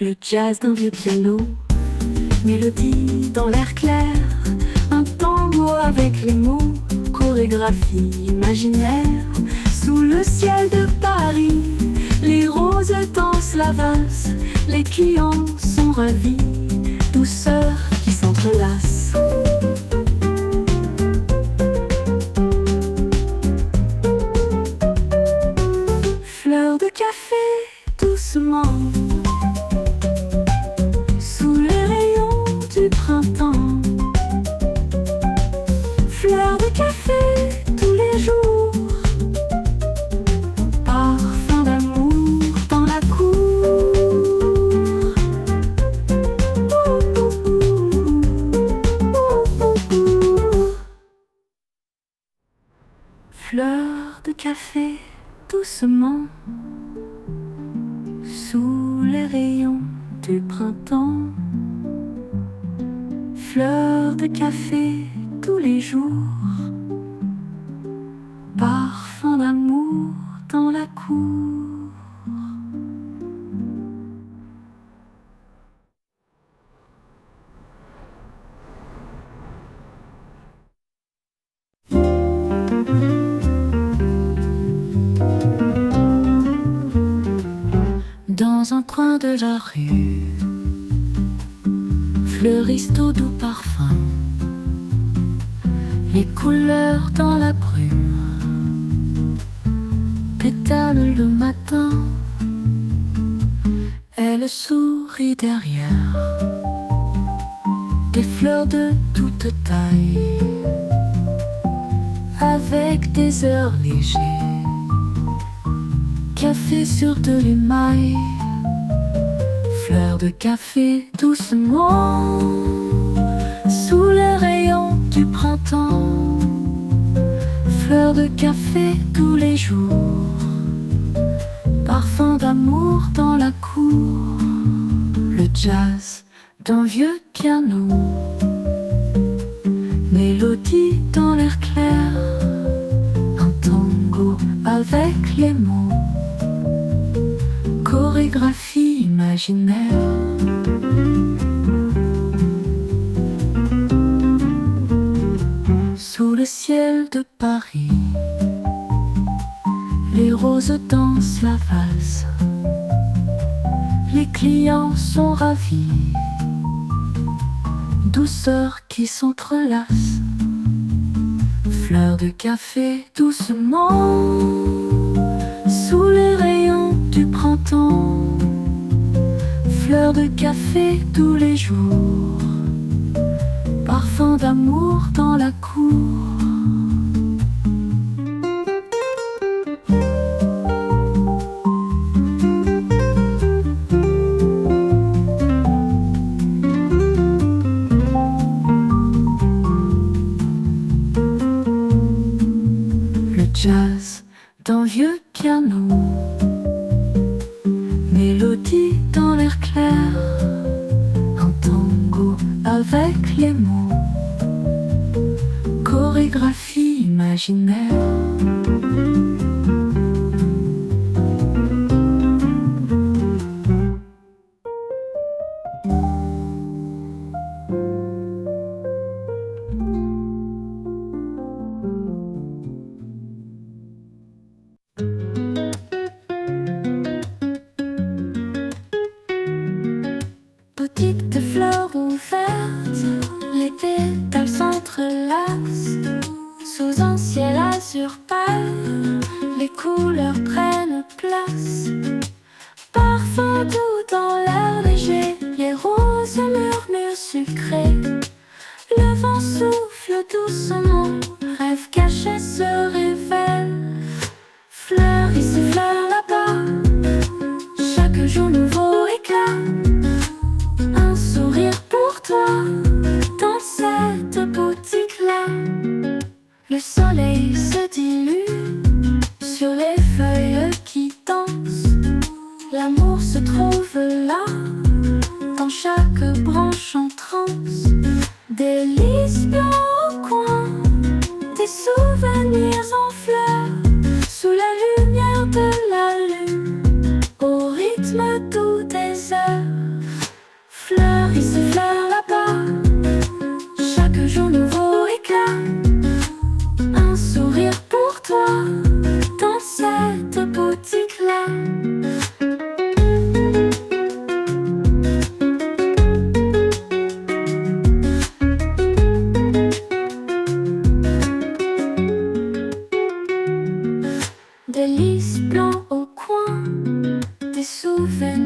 Le jazz d'un vieux piano, mélodie dans l'air clair, un tango avec les mots, chorégraphie imaginaire. Sous le ciel de Paris, les roses dansent la valse, les clients sont ravis, douceur qui s'entrelace. Fleur de café, doucement, sous les rayons du printemps. Fleur de café tous les jours, parfum d'amour dans la cour. Fleur de café doucement, sous les rayons du printemps. Fleur de café tous les jours, parfum d'amour dans la cour. Dans un coin de la rue, fleurissent au doux parfum, les couleurs dans la brume, pétale le matin. Elle sourit derrière, des fleurs de toute taille, avec des airs légers. Café sur de l'émail, fleur de café doucement, sous les rayons du printemps. Fleur de café tous les jours, parfum d'amour dans la cour. Le jazz d'un vieux piano, mélodie dans l'air clair, un tango avec les mots, chorégraphie imaginaire. Sous le ciel de Paris, les roses dansent la valse, les clients sont ravis, douceur qui s'entrelace. Fleur de café doucement, sous les rayons du printemps. Fleur de café tous les jours, parfum d'amour dans la cour. Le jazz d'un vieux piano, mélodie dans l'air clair, un tango avec les mots, chorégraphie imaginaire. Boutique de fleurs ouvertes, les pétales s'entrelacent. Sous un ciel azur pâle, les couleurs prennent place. Parfum doux dans l'air léger, les roses murmurent sucrés. Le vent souffle doucement, rêve caché se révèle. Fleurs ici, fleurs là-bas, chaque jour nouveau éclat. Un sourire pour toi, dans cette boutique-là. Le soleil se dilue sur les feuilles qui dansent. L'amour se trouve là, dans chaque branche en transe. Délices bien au coin, des souvenirs en fleurs, sous la lumière de la lune, au rythme doux des heures.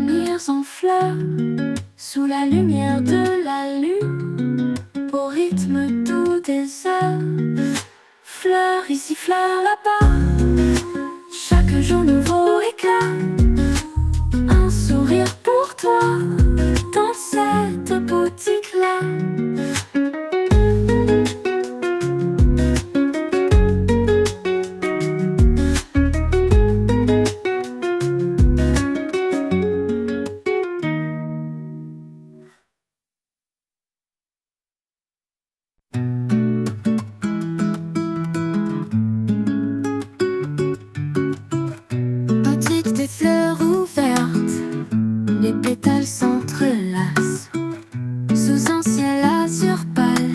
souvenirs en fleurs, sous la lumière de la lune, au rythme doux des heures. Fleurs ici, fleurs là-bas, chaque jour nouveau éclat. Un sourire pour toi, dans cette boutique-là. Boutique des fleurs ouvertes, les pétales s'entrelacent. Sous un ciel azur pâle,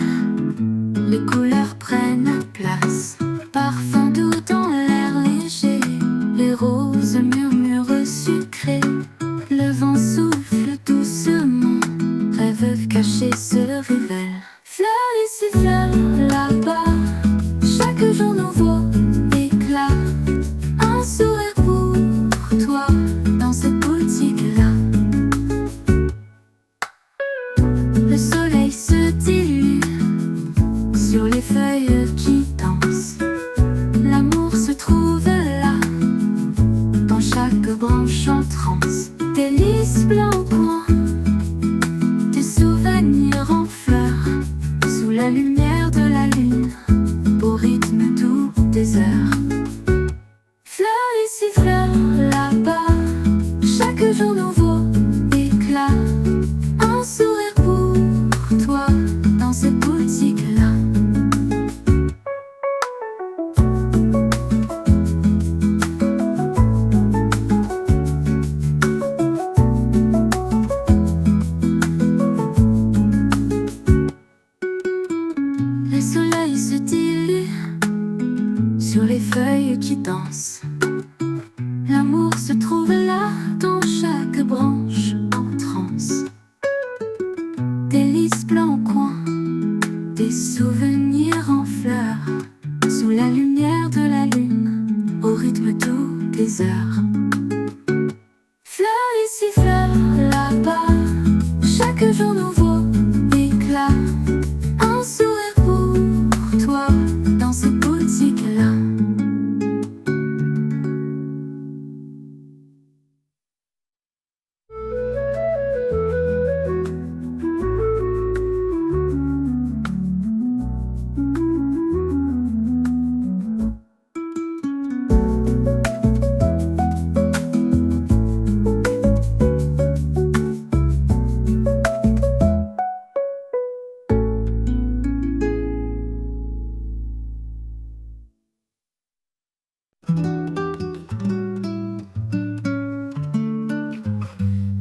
les couleurs prennent place. Parfum doux dans l'air léger, les roses murmurent sucrés. Le vent souffle doucement, rêves cachés se révèlent. Fleurs ici, fleurs là-bas, chaque jour nouveau éclat. Un sourire pour toi, dans cette boutique-là. Le soleil se dilue sur les feuilles qui dansent. L'amour se trouve là, dans chaque branche en transe. Des lys blancs coins, des souvenirs en fleurs, sous la lumière de la lune, au rythme doux des heures. Fleurs ici, fleurs là-bas, chaque jour nouveau éclat. Un sourire pour toi, dans cette boutique-là. Le soleil se dilue sur les feuilles qui dansent. L'amour se trouve là, dans chaque branche en transe. Des lys blancs au coin, des souvenirs en fleurs, sous la lumière de la lune, au rythme doux des heures. Fleurs ici, fleurs là-bas, chaque jour nouveau éclat. Un sourire pour toi, dans cette boutique-là.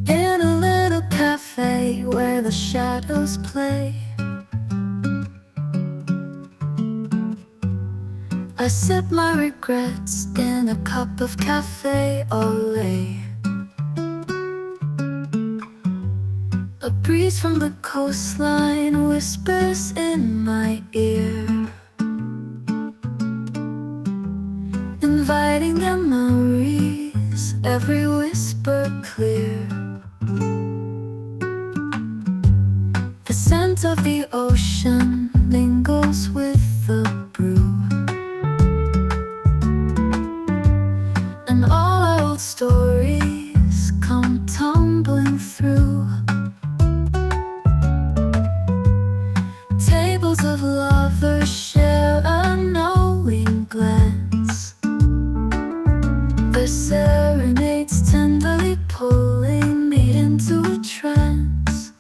In a little cafe where the shadows play, I sip my regrets in a cup of cafe au lait. A breeze from the coastline whispers in my ear, inviting memories, every whisper clear. The scent of the ocean mingles with the brew, and all our old stories come tumbling through. Tables of lovers share a knowing glance, their serenades tenderly pulling me into a trance.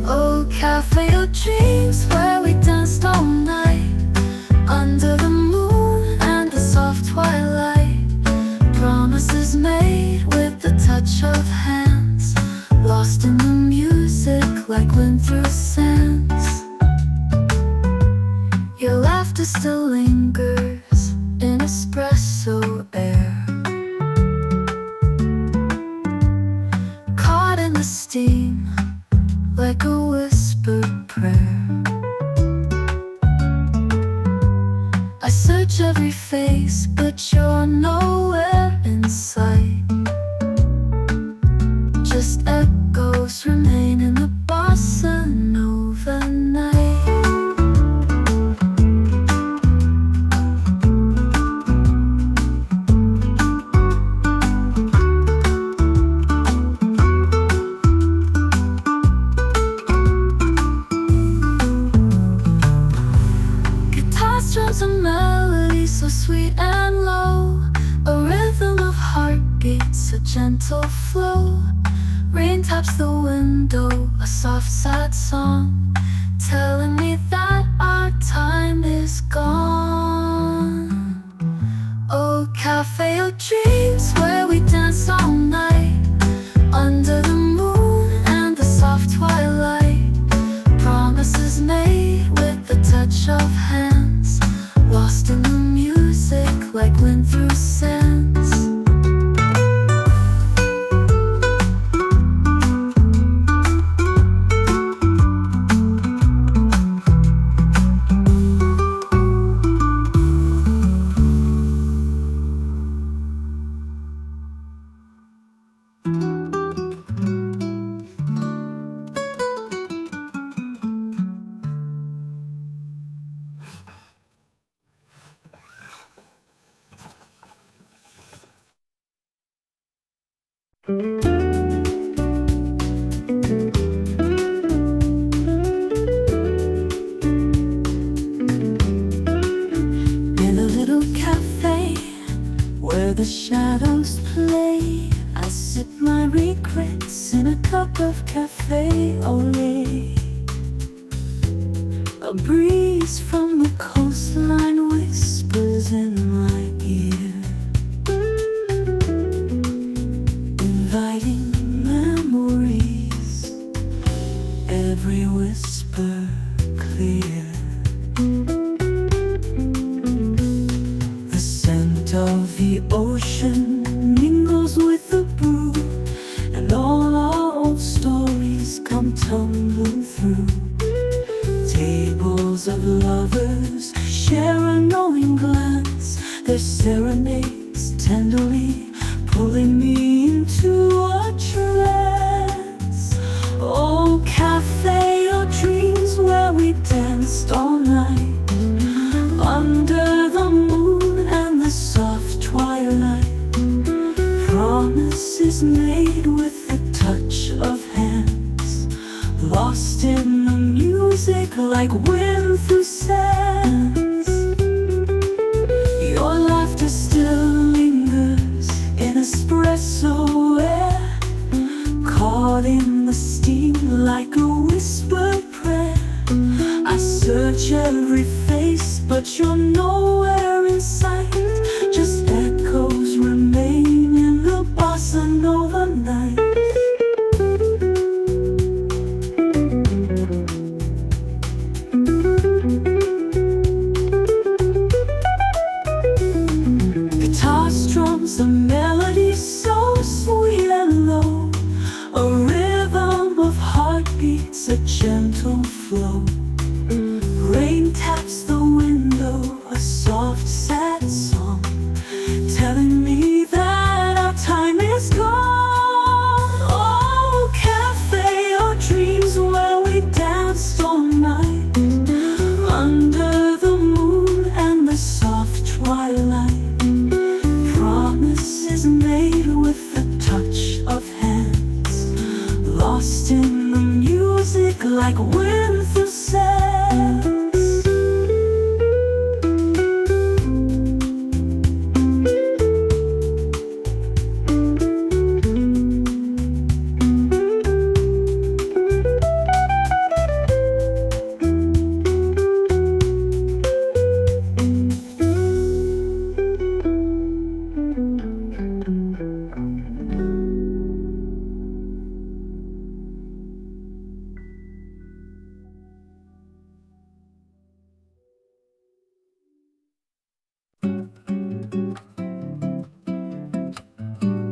Oh, cafe of dreams where we danced all night, under the moon and the soft twilight. Promises made with the touch of hands, lost in the music like wind through sands. Your laughter still lingers in espresso air, caught in the steam like a whispered prayer. I search every face, but you're nowhere in sight. gentle flow. Rain taps the window, a soft sad song, telling me that our time is gone. Oh, cafe of dreams where we dance all night, under the moon and the soft twilight. Promises made with the touch of hands, lost in the music like wind through sands. In a little cafe where the shadows play, I sip my regrets in a cup of cafe au lait. A breeze from the coastline whispers in my ear, inviting memories, every whisper clear. The scent of the ocean mingles with the brew, and all our old stories come tumbling through. Tables of lovers share a knowing glance, their serenades tenderly pulling me into a trance. Oh, cafe of dreams where we danced all night, under the moon and the soft twilight. Promises made with the touch of hands, lost in the music like wind through sands. Your laughter still lingers in espresso air, caught in the steam like a whispered prayer. I search every face, but you're nowhere in sight. Just echoes remain in the bossa nova night. Guitar strums a melody so sweet and low, a rhythm of heartbeats, a gentle flow. Rain taps the window, a soft sad song, telling me that our time is gone. Oh, cafe of dreams where we danced all night, under the moon and the soft twilight. Promises made with the touch of hands, lost in the music like wind through sands.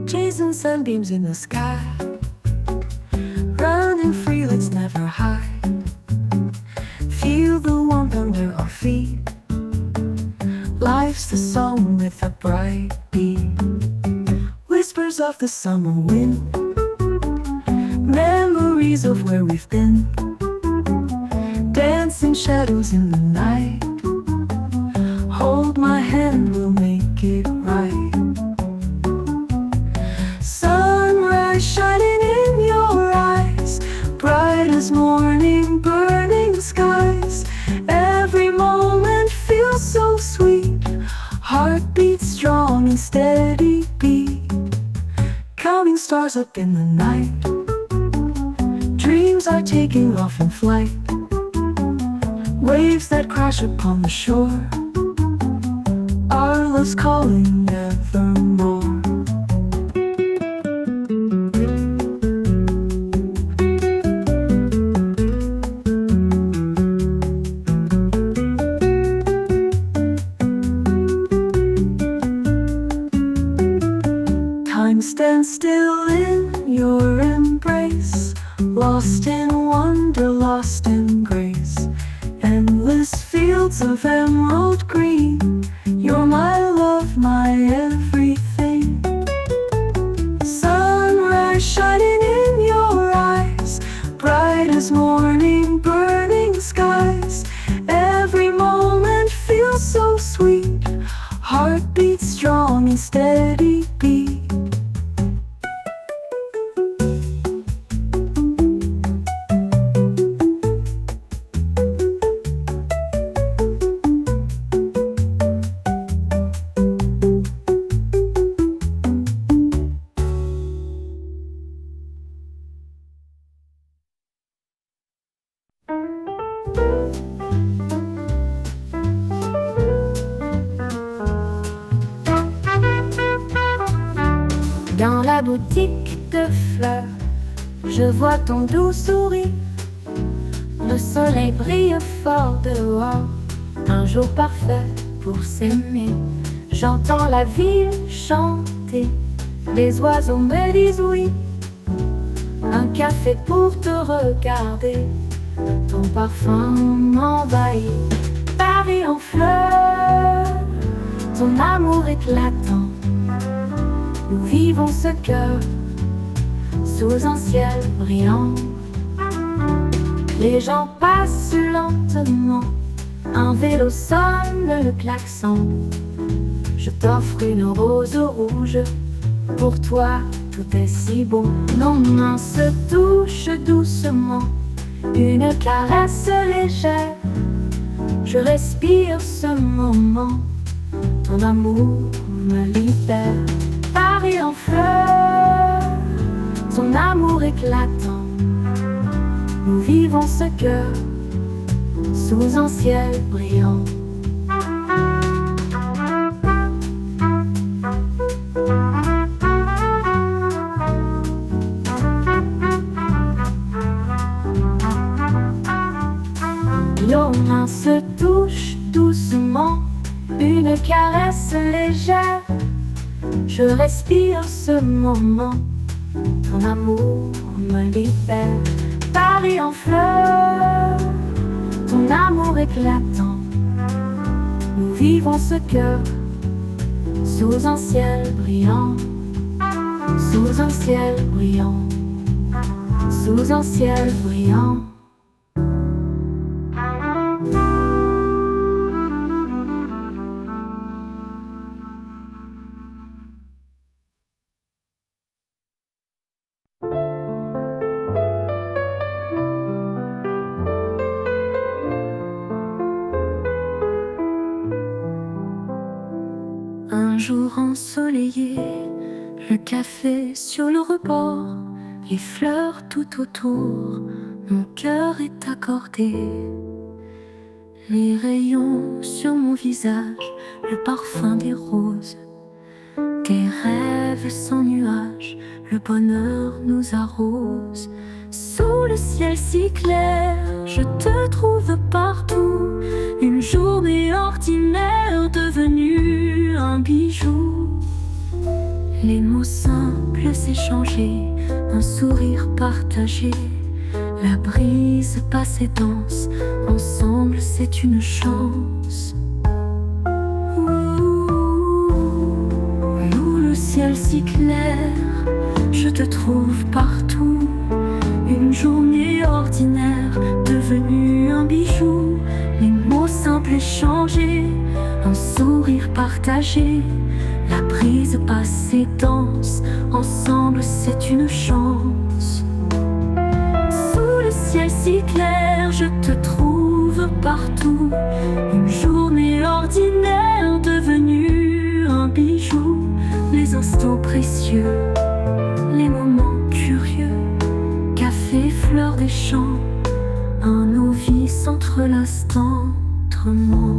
Chasing sunbeams in the sky, running free, let's never hide. Feel the warmth under our feet. Life's the song with a bright beat. Whispers of the summer wind, memories of where we've been. Dancing shadows in the night. Hold my hand, we'll make it right. Sunrise shining in your eyes, bright as morning, burning skies. Every moment feels so sweet, heartbeat strong and steady beat. Coming stars up in the night. Dreams are taking off in flight. Waves that crash upon the shore. Our love's calling evermore. Time stands still in your embrace, lost in wonder, lost in grace. Endless fields of emerald green, you're my love, my everything. Sunrise shining in your eyes, bright as morning, burning skies. Every moment feels so sweet, heartbeat strong and steady beat. Dans la boutique de fleurs, je vois ton doux sourire. Le soleil brille fort dehors, un jour parfait pour s'aimer. J'entends la ville chanter, les oiseaux me disent oui. Un café pour te regarder, ton parfum m'envahit. Paris en fleurs, ton amour éclatant. Nous vivons ce cœur sous un ciel brillant. Les gens passent lentement, un vélo sonne le klaxon. Je t'offre une rose rouge, pour toi tout est si beau. Nos mains se touchent doucement, une caresse légère. Je respire ce moment, ton amour me libère. Paris en fleurs, ton amour éclatant. Nous vivons ce cœur sous un ciel brillant. Nos mains se touchent doucement, une caresse légère. Je respire ce moment, ton amour me libère. Paris en fleurs, ton amour éclatant. Nous vivons ce cœur sous un ciel brillant, sous un ciel brillant, sous un ciel brillant. Un jour ensoleillé, le café sur le rebord, les fleurs tout autour, mon cœur est accordé. Les rayons sur mon visage, le parfum des roses, des rêves sans nuages, le bonheur nous arrose. Sous le ciel si clair, je te trouve partout. Une journée ordinaire devenue un bijou. Les mots simples échangés, un sourire partagé. La brise passe et danse, ensemble c'est une chance. Nous le ciel si clair, je te trouve partout. Une journée ordinaire devenue un bijou. Les mots simples échangés, un sourire partagé. La brise passe et danse, ensemble c'est une chance. Sous le ciel si clair, je te trouve partout. Une journée ordinaire devenue un bijou. Les instants précieux, les moments curieux, café, fleurs des champs, nos vies s'entrelacent tendrement.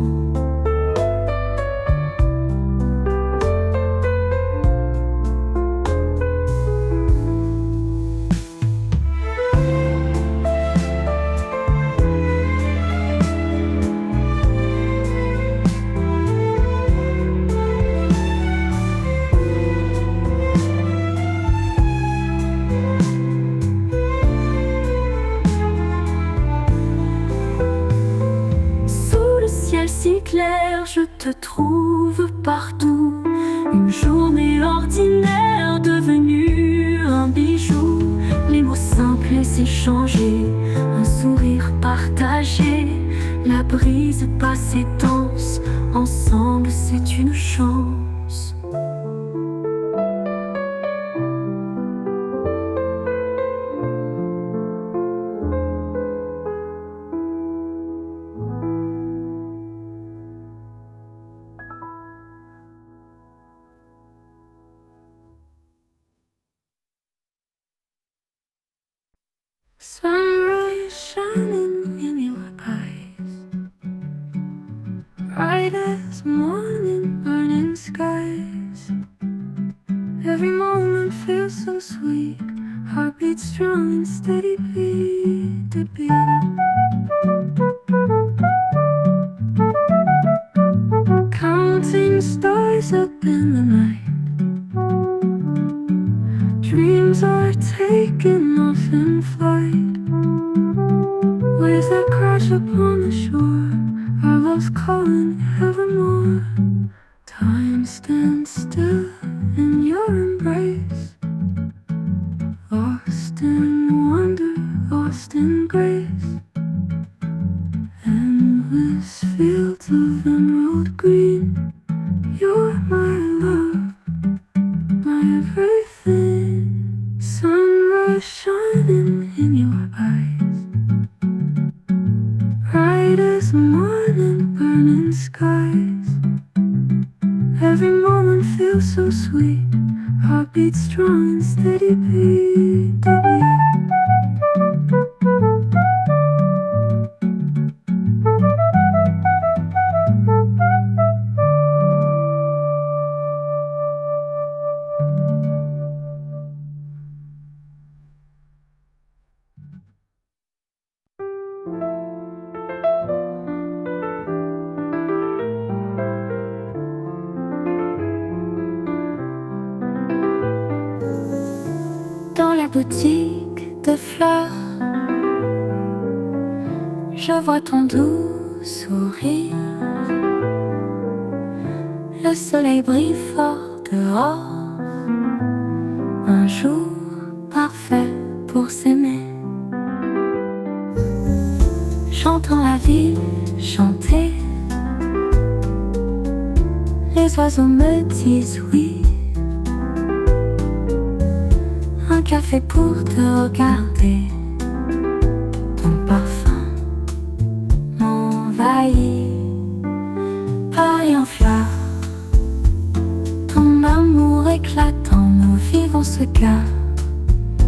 Si clair, je te trouve partout. Une journée ordinaire devenue un bijou. Les mots simples et s'échanger, un sourire partagé. La brise passe et danse, ensemble c'est une chance. Sunrise shining in your eyes, bright as morning, burning skies. Every moment feels so sweet, heartbeat strong and steady beat to beat. Counting stars up in the night, dreams are taken off in flight. Waves that crash upon the shore, our love's calling evermore. Time stands still in your embrace, lost in wonder, lost in grace. Endless fields of emerald green, you're my love, my everything. Sunrise shining in your eyes, bright as morning, burning skies. Every moment feels so sweet, heartbeat strong and steady beat to beat. Dans la boutique de fleurs, je vois ton doux sourire. Le soleil brille fort dehors, un jour parfait pour s'aimer. J'entends la ville chanter, les oiseaux me disent oui. Un café pour te regarder, ton parfum m'envahit. Paris en fleurs, ton amour éclatant, nous vivons ce cœur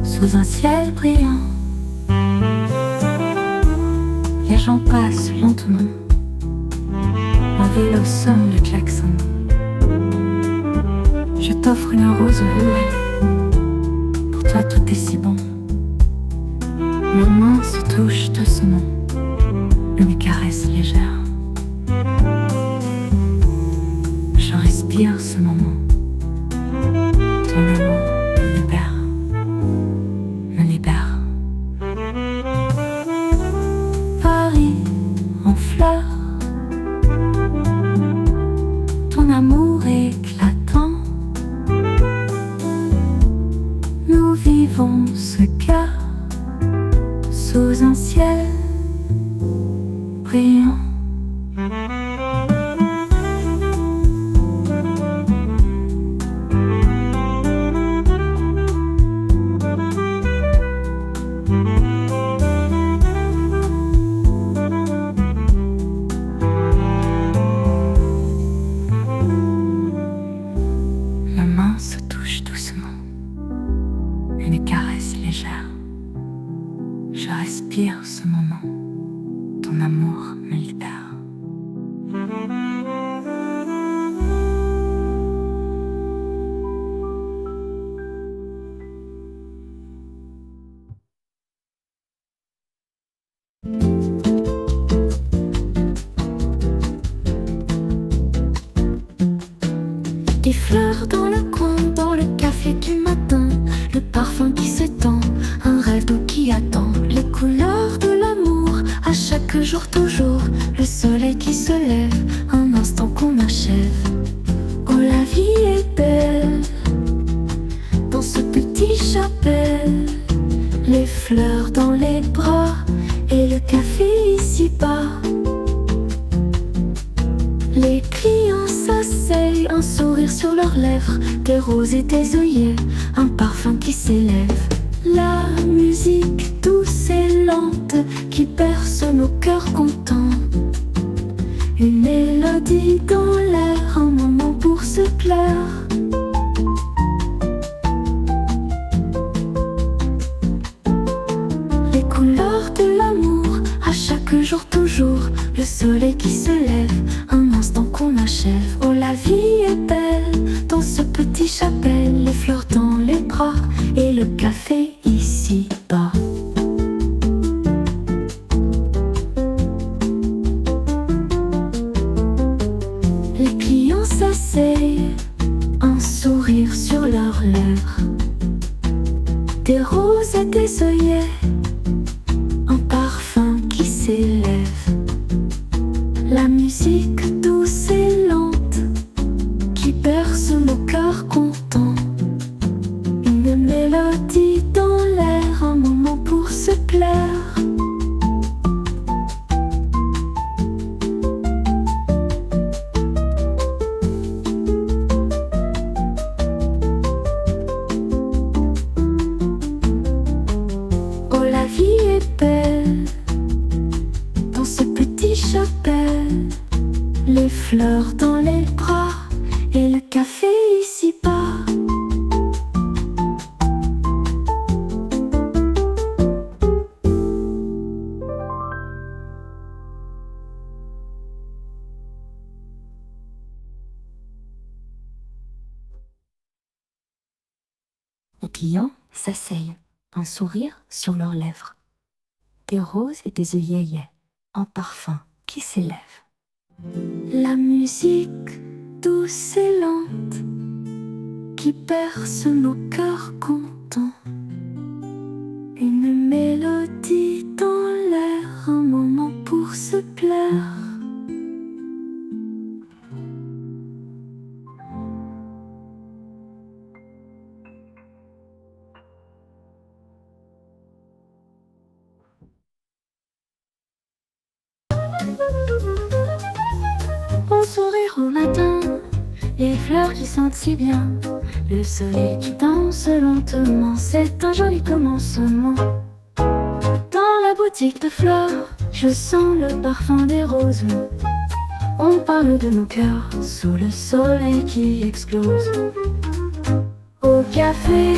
sous un ciel brillant. Les gens passent lentement, en ville au son du klaxon. Je t'offre une rose bleue, pour toi tout est si bon. Mes mains se touchent doucement, une caresse légère. Je respire ce moment, ton amour me libère, me libère. Paris en fleurs, ton amour éclatant. Nous vivons ce cœur sous un ciel brillant. Nos mains se touchent doucement, respire ce moment, ton amour me libère. Des fleurs dans le coin, dans le café du matin, le parfum qui s'étend, un rêve doux qui attend, les couleurs de l'amour, à chaque jour toujours, le soleil qui se lève, un instant qu'on achève. Oh, la vie est belle, dans ce petit chapelle, les fleurs dans les bras, et le café ici-bas. Les clients s'asseyent, un sourire sur leurs lèvres, des roses et des œillets, un parfum qui s'élève. La musique douce et lente qui berce nos cœurs contents. Une mélodie dans l'air, un moment pour se plaire. Les couleurs de l'amour, à chaque jour toujours, le soleil qui se lève, un instant qu'on achève. Oh, la vie est belle, dans ce petit chapelle, les fleurs dans les bras, et le café ici-bas. Les clients s'asseyent, un sourire sur leurs lèvres, des roses et des œillets, un parfum qui s'élève. La musique douce et lente qui berce nos cœurs contents. Une mélodie dans l'air, un moment pour se plaire. Oh, la vie est belle, dans ce petit chapelle, les fleurs dans les bras, et le café ici-bas. Les clients s'asseyent, un sourire sur leurs lèvres, des roses et des œillets, un parfum qui s'élève. La musique douce et lente qui berce nos cœurs contents. Une mélodie dans l'air, un moment pour se plaire. Mon sourire au matin, les fleurs qui sentent si bien, le soleil qui danse lentement, c'est un joli commencement. Dans la boutique de fleurs, je sens le parfum des roses. On parle de nos cœurs sous le soleil qui explose. Au café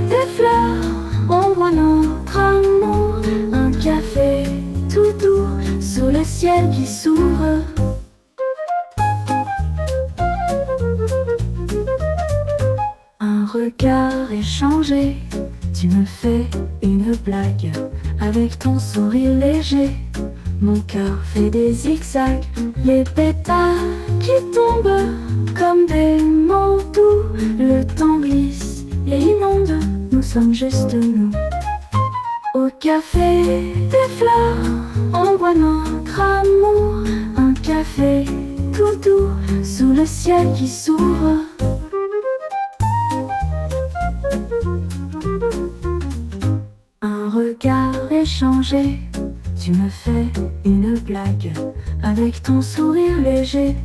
des fleurs, on voit notre amour, un café tout doux sous le ciel qui s'ouvre. Un regard échangé, tu me fais une blague avec ton sourire léger. Mon cœur fait des zigzags, les pétales qui tombent comme des mots doux. Le temps glisse et inonde, nous sommes juste nous. Au café des fleurs, on boit notre amour, un café tout doux sous le ciel qui s'ouvre. Un regard échangé, tu me fais une blague avec ton sourire léger.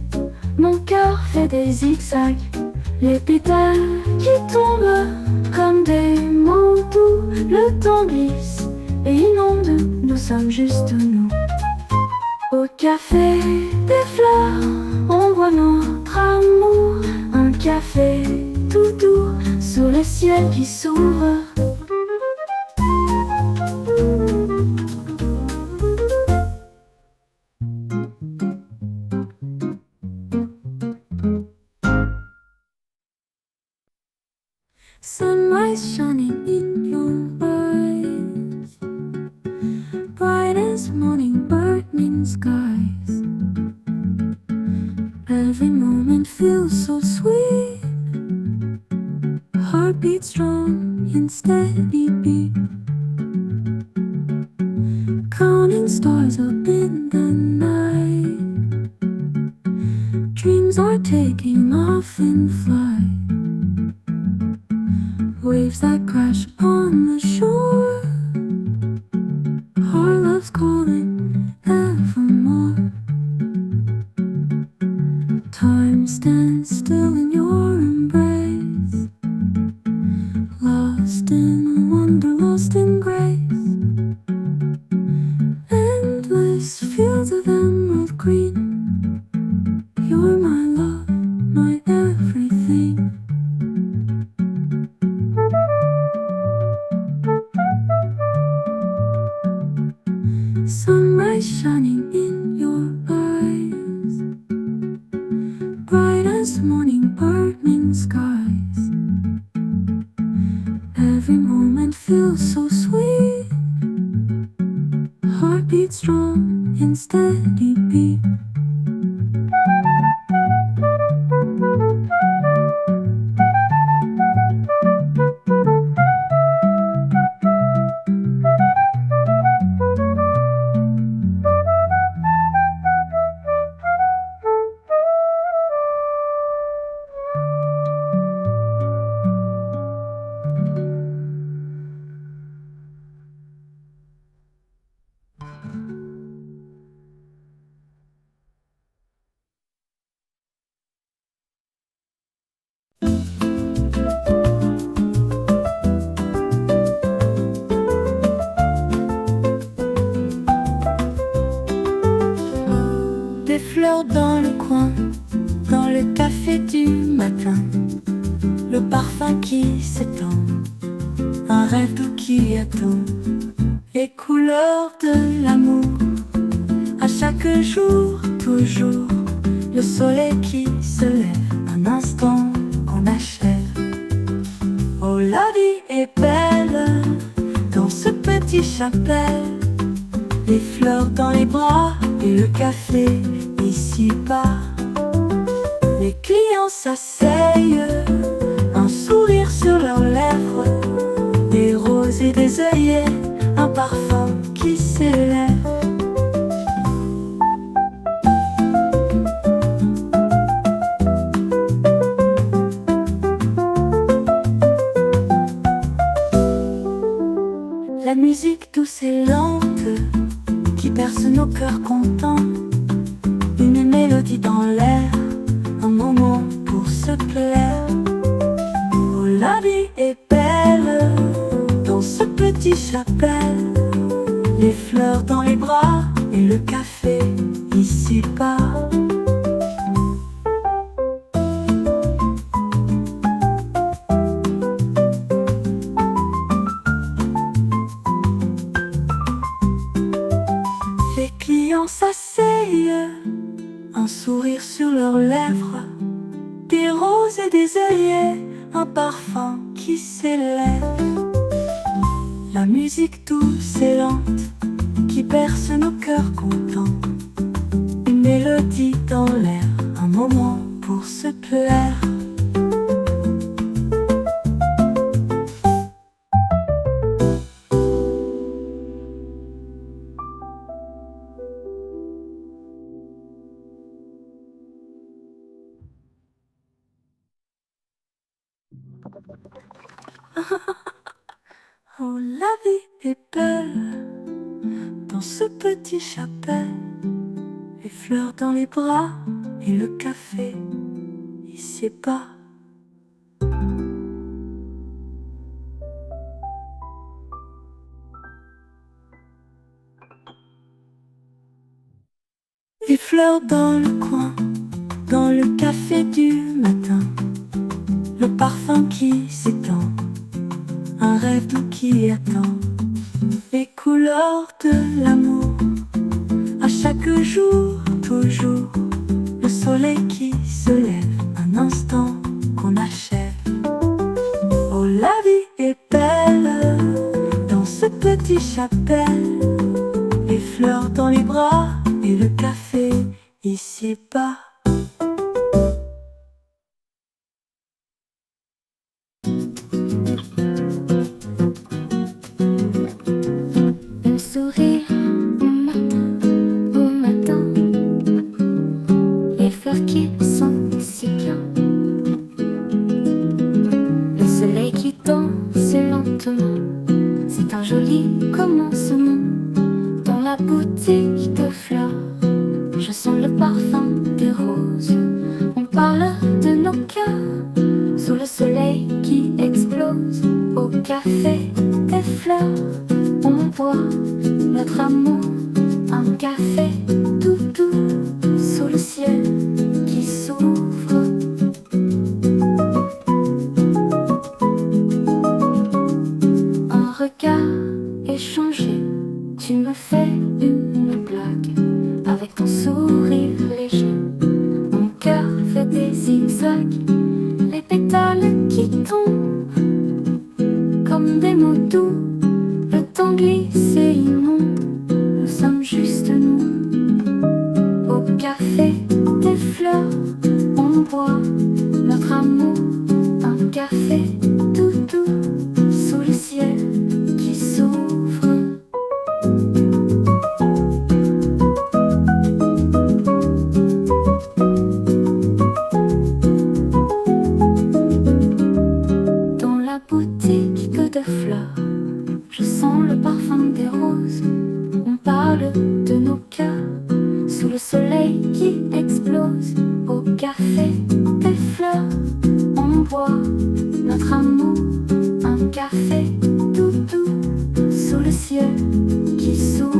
Mon cœur fait des zigzags, les pétales qui tombent comme des mots doux. Le temps glisse et inonde, nous sommes juste nous. Au café des fleurs, on boit notre amour, un café tout doux sous le ciel qui s'ouvre. bright as morning, burning skies. Every moment feels so sweet. Heartbeat strong in steady beat. Counting stars up in the night. Dreams are taking off in flight. Waves that crash upon the shore. Our love's calling evermore. Time stands still in your embrace. Lost in wonder, lost in grace. Endless fields of emerald green. You're my love, my everything. Sunrise shining in your eyes. Bright as morning, burning skies. Every moment feels so sweet. Heartbeat strong in steady beat. Des fleurs dans le coin, dans le café du matin. Le parfum qui s'étend, un rêve doux qui attend. Les couleurs de l'amour, à chaque jour, toujours. Le soleil qui se lève, un instant qu'on achève. Oh, la vie est belle, dans ce petit chapelle. Les fleurs dans les bras et le café ici-bas. Les clients s'asseyent, un sourire sur leurs lèvres. Des roses et des œillets, un parfum qui s'élève. La musique douce et lente qui perce nos cœurs contents. Une mélodie dans l'air, un moment pour se plaire. Oh, la vie est belle, dans ce petit chapelle. Les fleurs dans les bras et le café ici-bas. Les clients s'asseyent, un sourire sur leurs lèvres. Des roses et des œillets, un parfum qui s'élève. La musique douce et lente qui berce nos cœurs contents. Une mélodie dans l'air, un moment pour se plaire. Oh, la vie est belle, dans ce petit chapelle. Les fleurs dans les bras et le café ici-bas. Les fleurs dans le coin, dans le café du matin. Le parfum qui s'étend, un rêve doux qui attend. Les couleurs de l'amour, à chaque jour, toujours. Le soleil qui se lève, un instant qu'on achève. Oh, la vie est belle, dans ce petit chapelle. fleurs dans les bras et le café ici-bas. Un sourire au matin, les fleurs qui sont si bien, le soleil qui danse lentement, c'est un joli commencement. Dans la boutique de fleurs, je sens le parfum des roses. On parle de nos cœurs sous le soleil qui explose. Au café des fleurs, on boit notre amour. Un café tout doux sous le ciel qui s'ouvre. Un regard échangé, tu me fais une blague avec ton sourire léger. Mon cœur fait des zigzags, les pétales qui tombent comme des mots doux. Le temps glisse et inonde, nous sommes juste nous. Au café des fleurs, on boit notre amour. Un café tout doux sous le ciel qui s'ouvre. Dans la boutique de fleurs, je sens le parfum des roses. On parle de nos cœurs sous le soleil qui explose. Au café des fleurs, on boit notre amour. Un café tout doux sous le ciel qui s'ouvre.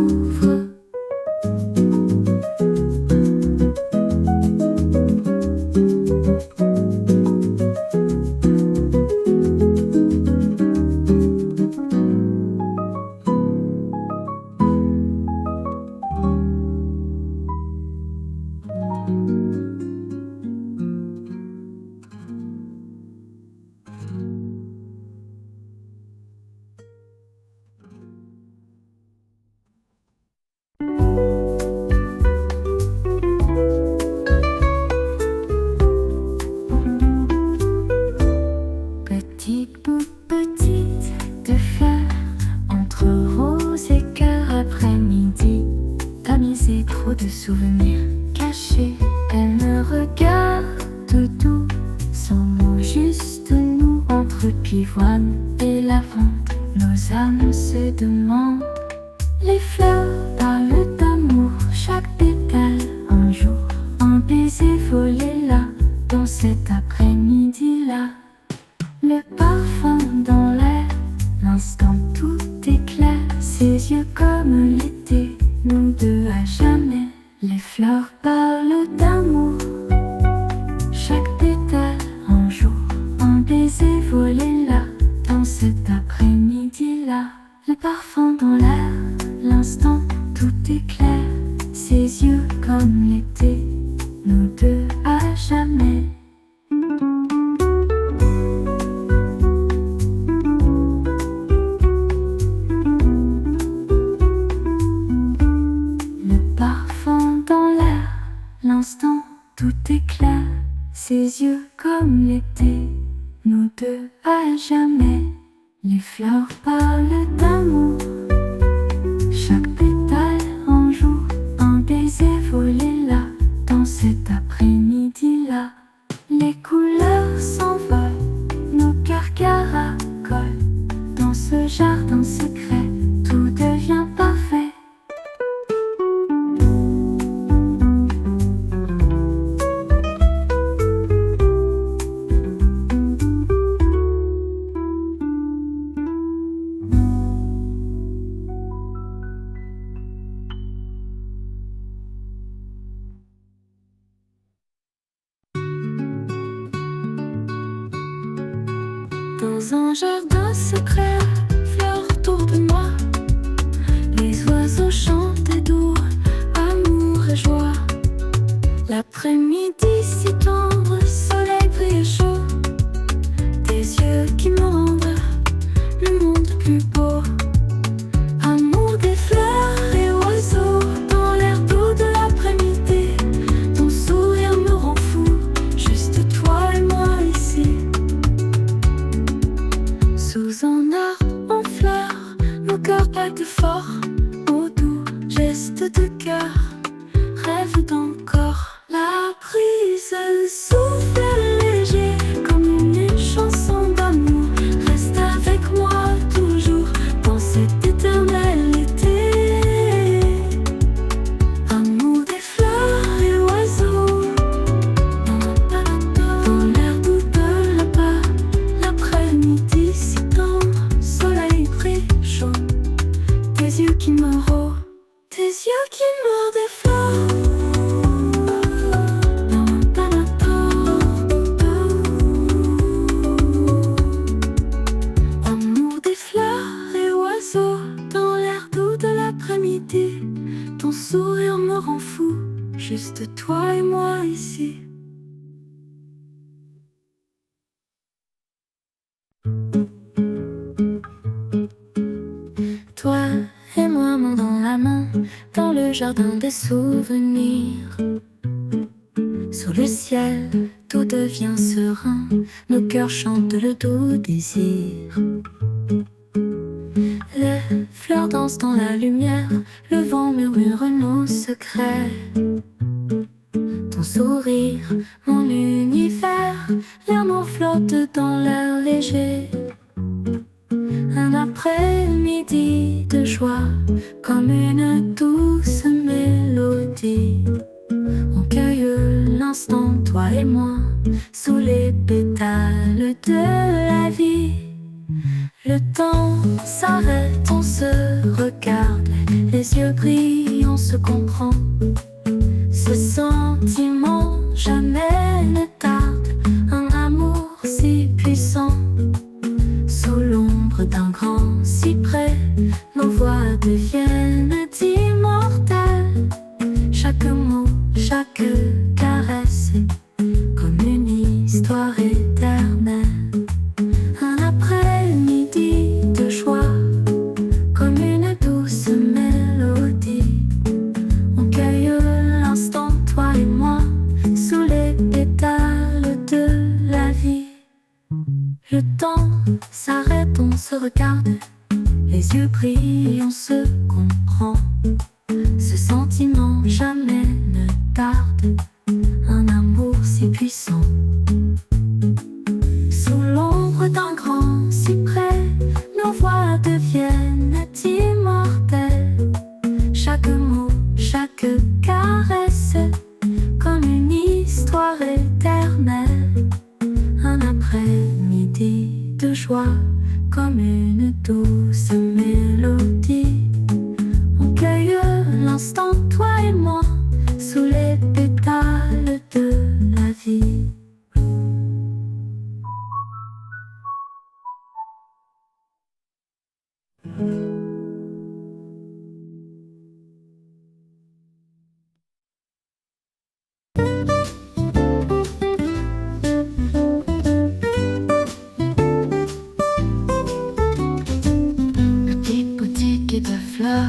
Petite bout petite de fleurs, entre rose et cœur après-midi, tamisé trop de souvenirs cachés. Elle me regarde doux, sans mots, juste nous entre pivoine et lavande. Nos âmes se demandent, les fleurs parlent d'amour, chaque pétale un jour, un baiser volé là, dans cet après-midi-là. Le parfum dans l'air, l'instant tout éclaire, ses yeux comme l'été, nous deux à jamais. Les fleurs parlent d'amour, chaque pétale un jour, un baiser volé là, dans cet après-midi-là. Le parfum dans l'air, l'instant tout éclaire, ses yeux comme l'été, nous deux à jamais. L'instant tout éclaire, ses yeux comme l'été, nous deux à jamais. Les fleurs parlent d'amour, chaque pétale un jour, un baiser volé là, dans cet après-midi-là. Les couleurs s'envolent, nos cœurs caracolent, dans ce jardin secret, tout devient parfait. Dans un jardin secret, fleurs autour de moi, les oiseaux chantent doux, amour et joie. L'après-midi si tendre, soleil brille chaud, tes yeux qui me rendent le monde plus beau. Amour des fleurs et oiseaux. frappe fort au doux geste de cœur. Rêve d'encore la brise souffle léger comme une chanson d'amour. Reste avec moi toujours dans cet éternel été. Amour des fleurs et oiseaux, dans l'air doux de là-bas, l'après-midi si tendre, soleil brille chaud. Tes yeux qui me rôdent, tes yeux qui meurent des fleurs. Amour des fleurs et oiseaux, dans l'air doux de l'après-midi. Ton sourire me rend fou, juste toi et moi ici. Toi et moi, main dans la main, dans le jardin des souvenirs. Sous le ciel, tout devient serein, nos cœurs chantent le doux désir. Les fleurs dansent dans la lumière, le vent murmure nos secrets. Ton sourire, mon univers, l'amour flotte dans l'air léger. Un après-midi de joie, comme une douce mélodie. On cueille l'instant, toi et moi, sous les pétales de la vie. Le temps s'arrête, on se regarde, les yeux brillent, on se comprend. Ce sentiment jamais ne tarde, un amour si puissant. Sous l'ombre d'un grand cyprès, nos voix deviennent immortelles. Chaque mot, chaque caresse, comme une histoire éternelle. Un après-midi de joie, comme une douce mélodie. On cueille l'instant, toi et moi, sous les pétales de la vie. Le temps s'arrête, on se regarde, les yeux brillent, on se comprend. Ce sentiment jamais ne tarde, un amour si puissant. Sous l'ombre d'un grand cyprès, nos voix deviennent immortelles. Chaque mot, chaque caresse, comme une histoire éternelle. Un après-midi de joie, comme une douce mélodie. On cueille l'instant, toi et moi, sous les pétales de la vie. Petite boutique de fleurs,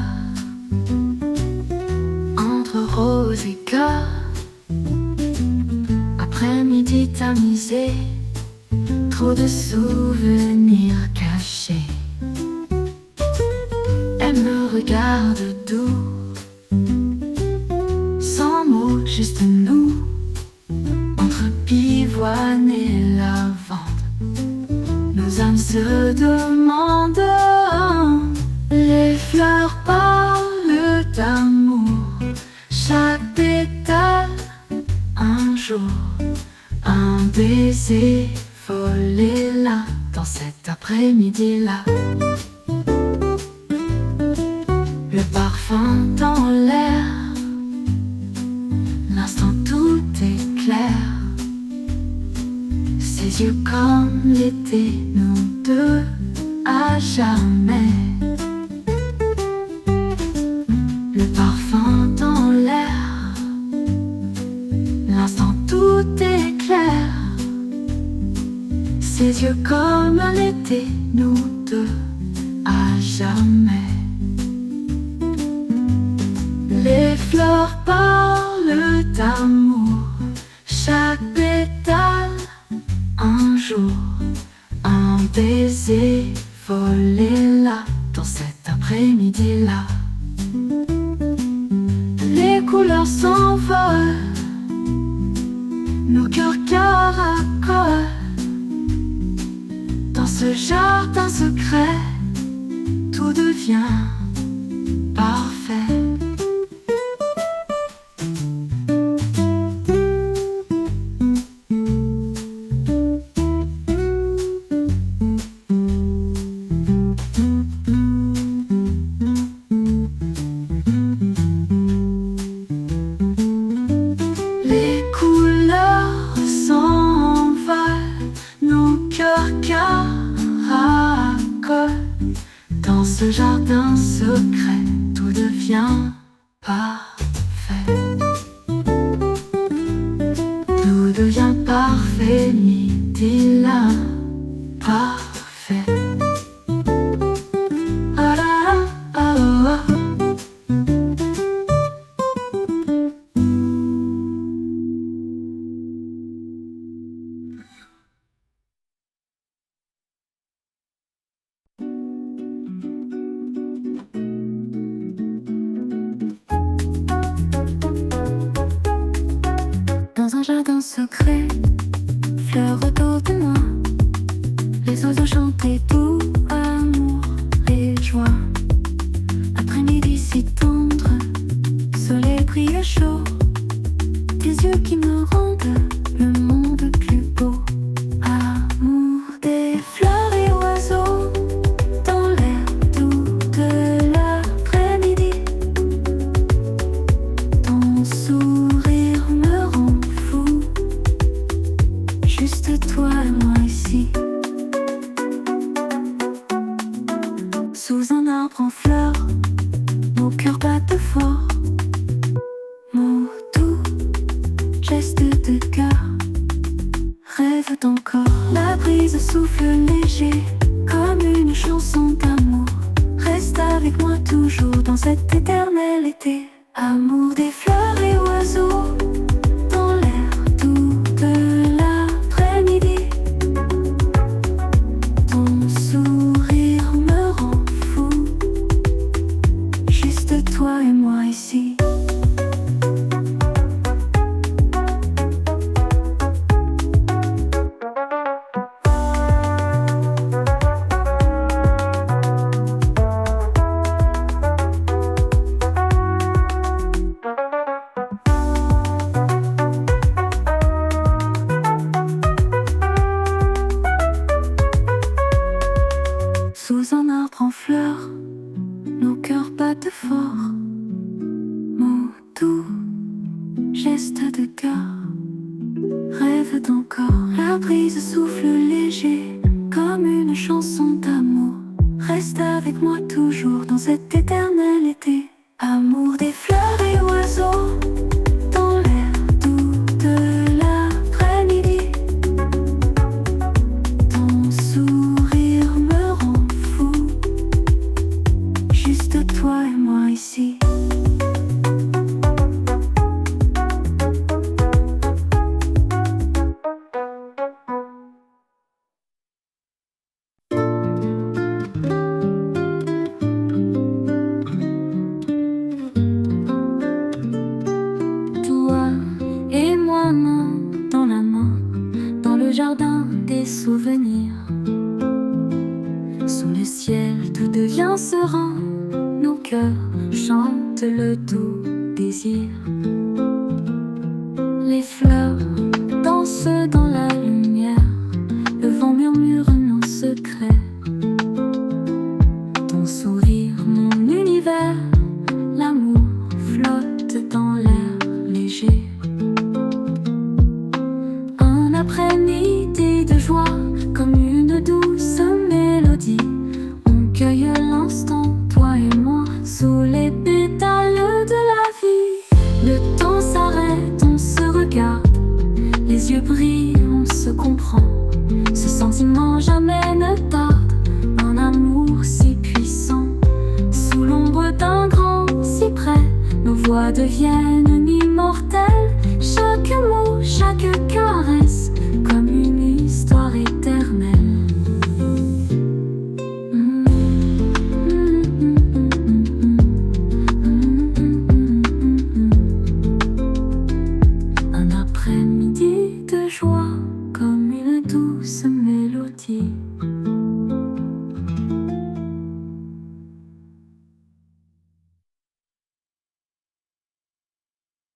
entre rose et cœur. Après-midi tamisé, trop de souvenirs cachés. Elle me regarde doux, sans mots, juste nous, entre pivoine et lavande. Nos âmes se demandent, les fleurs parlent d'amour. Chaque pétale, un jour, un baiser folle est là, dans cet après-midi-là. Le parfum dans l'air, l'instant tout est clair. Ses yeux comme l'été, nous deux à jamais. Le parfum dans l'air, l'instant tout est clair. Ses yeux comme l'été, nous deux à jamais. Les fleurs parlent d'amour, chaque pétale, un jour, un baiser folle est là, dans cet après-midi. l'après-midi là. Les couleurs s'envolent, nos cœurs cœur à corps. Dans ce jardin secret, tout devient parfait. Les couleurs s'envolent, nos cœurs caracolent. Dans ce jardin secret, tout devient parfait. Tout devient parfait, midi là, parfait. Ah là là, ah oh, ah. Dans un jardin secret, fleurs autour de moi, les oiseaux chantaient tout amour et joie. Après-midi si tendre, soleil brille chaud, des yeux qui me rendent le monde plus beau. Amour des fleurs et oiseaux, dans l'air doux de l'après-midi. Ton sourire me rend fou, juste toi et moi ici. Sous un arbre en fleurs, nos cœurs battent fort. Mots doux, gestes de cœur, rêve encore. La brise souffle léger, comme une chanson d'amour. Reste avec moi toujours dans cet éternel été. Amour des fleurs et oiseaux, dans l'air doux de l'après-midi. Ton sourire me rend fou, juste toi et moi ici. Sous un arbre en fleurs, nos cœurs battent fort. Mots doux, gestes de cœur, rêve d'encore. La brise souffle léger, comme une chanson d'amour. Reste avec moi toujours dans cet éternel été. Amour des fleurs et oiseaux, dans l'air doux de l'après-midi. Ton sourire me rend fou, juste toi et moi ici. Toi et moi, main dans la main, dans le jardin des souvenirs. Sous le ciel, tout devient serein, nos cœurs chantent le doux désir. Les fleurs dansent dans la lumière, le vent murmure nos secrets. Ton sourire, mon univers, l'amour flotte dans l'air léger. Un après-midi de joie, comme une douce mélodie. On cueille l'instant, toi et moi, sous les pétales de la vie. Le temps s'arrête, on se regarde, les yeux brillent, on se comprend. Ce sentiment jamais ne tarde, un amour si puissant. Sous l'ombre d'un grand cyprès, nos voix deviennent immortelles. Chaque mot, chaque caresse, comme une histoire éternelle. nuit.